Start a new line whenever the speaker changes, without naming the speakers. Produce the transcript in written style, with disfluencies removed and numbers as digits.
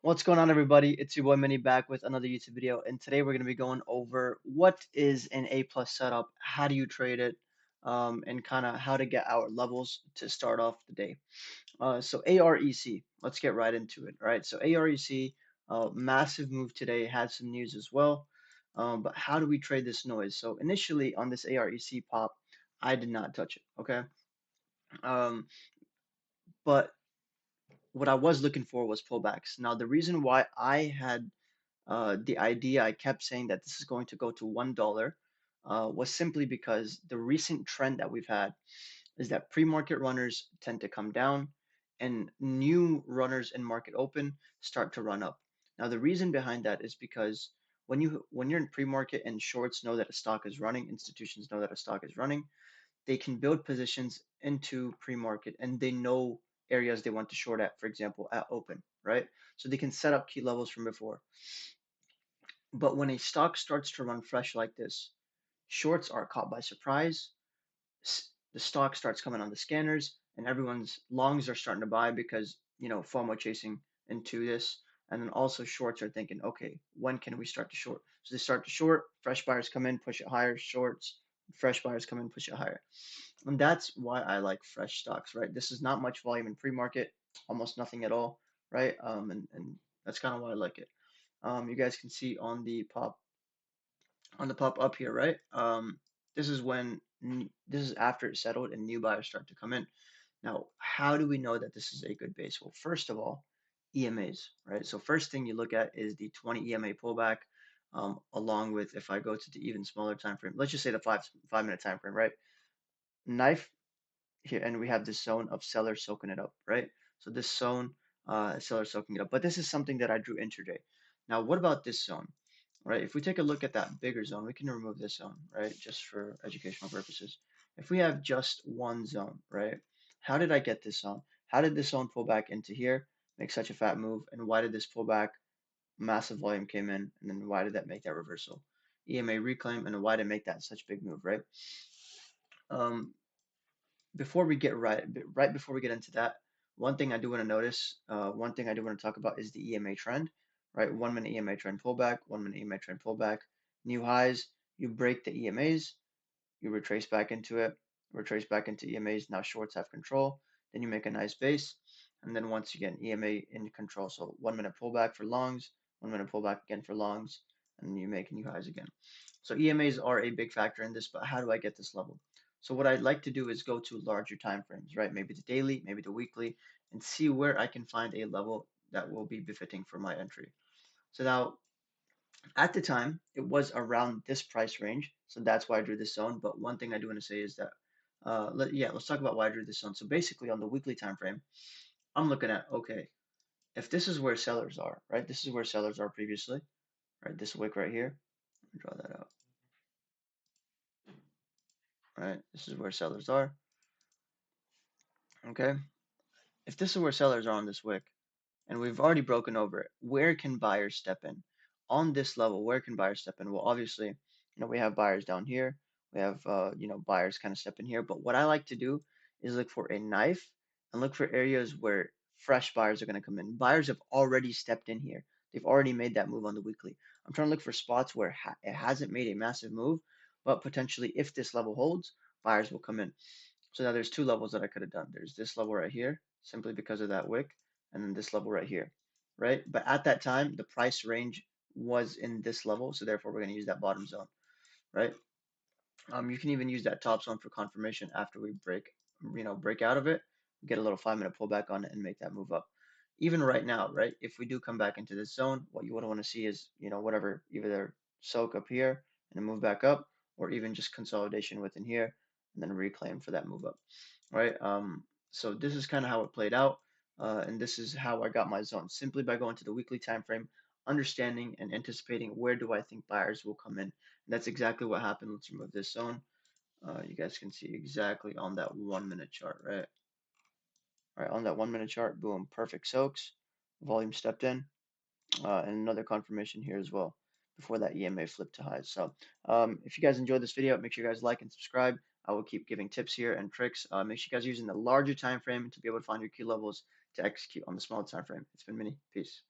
What's going on, everybody? It's your boy Minnie back with another YouTube video, and today we're going to be going over what is an A plus setup, how do you trade it, and kind of how to get our levels to start off the day. So AREC, let's get right into it. All right, so AREC, massive move today, had some news as well. But how do we trade this noise? So initially on this AREC pop, I did not touch it. Okay, um, but what I was looking for was pullbacks. Now the reason why I had the idea I kept saying that this is going to go to $1 was simply because the recent trend that we've had is that pre-market runners tend to come down and new runners in market open start to run up. Now the reason behind that is because when you're in pre-market and shorts know that a stock is running, institutions know that a stock is running, they can build positions into pre-market and they know areas they want to short at, for example, at open, right? So they can set up key levels from before. But when a stock starts to run fresh like this, shorts are caught by surprise. The stock starts coming on the scanners, and everyone's longs are starting to buy because FOMO chasing into this. And then also shorts are thinking, okay, when can we start to short? So they start to short, fresh buyers come in, push it higher, shorts, fresh buyers come in, push it higher. And that's why I like fresh stocks, right? This is not much volume in pre-market, almost nothing at all, right? And that's kind of why I like it. You guys can see on the pop up here, right? This is when this is after it settled and new buyers start to come in. Now, how do we know that this is a good base? Well, first of all, EMAs, right? So first thing you look at is the 20 EMA pullback, along with if I go to the even smaller time frame, let's just say the five minute time frame, right? Knife here, and we have this zone of seller soaking it up, right? So this zone, seller soaking it up. But this is something that I drew intraday. Now, what about this zone? Right? If we take a look at that bigger zone, we can remove this zone, right? Just for educational purposes. If we have just one zone, right? How did I get this zone? How did this zone pull back into here, make such a fat move? And why did this pull back? Massive volume came in, and then why did that make that reversal? EMA reclaim, and why did it make that such big move, right? Um, before we get right before we get into that, one thing I do want to notice, one thing I do want to talk about is the EMA trend, right? 1 minute EMA trend pullback, 1 minute EMA trend pullback, new highs. You break the EMAs, you retrace back into it, retrace back into EMAs. Now shorts have control. Then you make a nice base, and then once again EMA in control. So 1 minute pullback for longs, 1 minute pullback again for longs, and you make new highs again. So EMAs are a big factor in this, but how do I get this level? So what I'd like to do is go to larger time frames, right? Maybe the daily, maybe the weekly, and see where I can find a level that will be befitting for my entry. So now at the time, it was around this price range, so that's why I drew this zone. But one thing I do want to say is that, let's talk about why I drew this zone. So basically, on the weekly time frame, I'm looking at, okay, if this is where sellers are, right? This is where sellers are previously, right? This wick right here, draw that out, right? This is where sellers are, okay? If this is where sellers are on this wick, and we've already broken over it, where can buyers step in? On this level, where can buyers step in? Well, obviously, we have buyers down here. We have, buyers kind of step in here. But what I like to do is look for a knife and look for areas where fresh buyers are going to come in. Buyers have already stepped in here. They've already made that move on the weekly. I'm trying to look for spots where it hasn't made a massive move, but potentially if this level holds, buyers will come in. So now there's two levels that I could have done. There's this level right here, simply because of that wick, and then this level right here, right? But at that time, the price range was in this level, so therefore we're going to use that bottom zone, right? You can even use that top zone for confirmation after we break out of it, get a little 5 minute pullback on it, and make that move up. Even right now, right? If we do come back into this zone, what you would want to see is, whatever, either soak up here and then move back up, or even just consolidation within here and then reclaim for that move up, right? So this is kind of how it played out, and this is how I got my zone simply by going to the weekly time frame, understanding and anticipating where do I think buyers will come in. And that's exactly what happened. Let's remove this zone. You guys can see exactly on that 1 minute chart, right? Right on that 1 minute chart, boom, perfect soaks, volume stepped in, and another confirmation here as well before that EMA flipped to highs. So if you guys enjoyed this video, make sure you guys like and subscribe. I will keep giving tips here and tricks. Make sure you guys are using the larger time frame to be able to find your key levels to execute on the smaller time frame. It's been Minnie. Peace.